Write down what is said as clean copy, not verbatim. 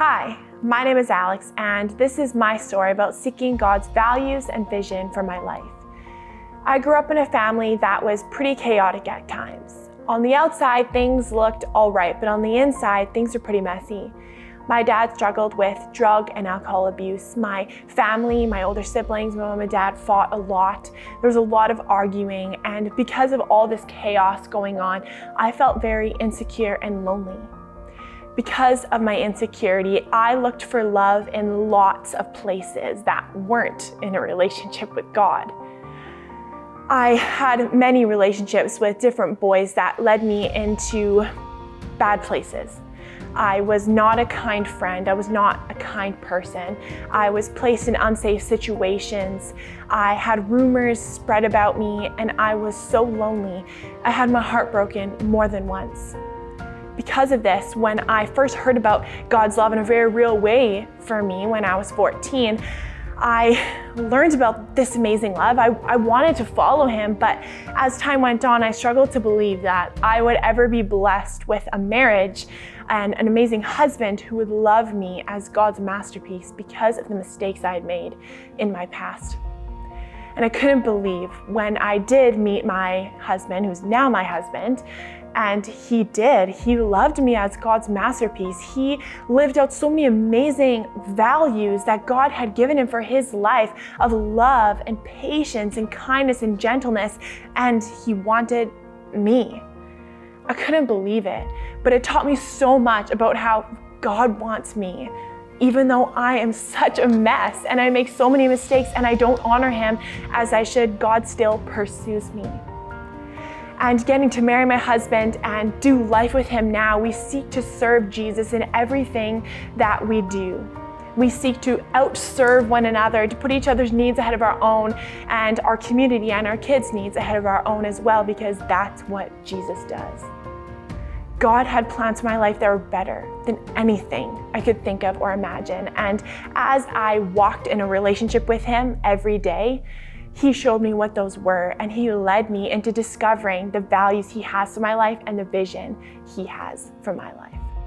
Hi, my name is Alex, and this is my story about seeking God's values and vision for my life. I grew up in a family that was pretty chaotic at times. On the outside, things looked all right, but on the inside, things were pretty messy. My dad struggled with drug and alcohol abuse. My family, my older siblings, my mom and dad fought a lot. There was a lot of arguing, and because of all this chaos going on, I felt very insecure and lonely. Because of my insecurity, I looked for love in lots of places that weren't in a relationship with God. I had many relationships with different boys that led me into bad places. I was not a kind friend. I was not a kind person. I was placed in unsafe situations. I had rumors spread about me, and I was so lonely. I had my heart broken more than once. Because of this, when I first heard about God's love in a very real way for me when I was 14, I learned about this amazing love. I wanted to follow him, but as time went on, I struggled to believe that I would ever be blessed with a marriage and an amazing husband who would love me as God's masterpiece because of the mistakes I had made in my past. And I couldn't believe when I did meet my husband, who's now my husband, and he loved me as God's masterpiece. He lived out so many amazing values that God had given him for his life of love and patience and kindness and gentleness, and he wanted me. I couldn't believe it, but it taught me so much about how God wants me. Even though I am such a mess and I make so many mistakes and I don't honor him as I should, God still pursues me. And getting to marry my husband and do life with him now, we seek to serve Jesus in everything that we do. We seek to outserve one another, to put each other's needs ahead of our own, and our community and our kids' needs ahead of our own as well, because that's what Jesus does. God had plans for my life that were better than anything I could think of or imagine. And as I walked in a relationship with him every day, he showed me what those were, and he led me into discovering the values he has for my life and the vision he has for my life.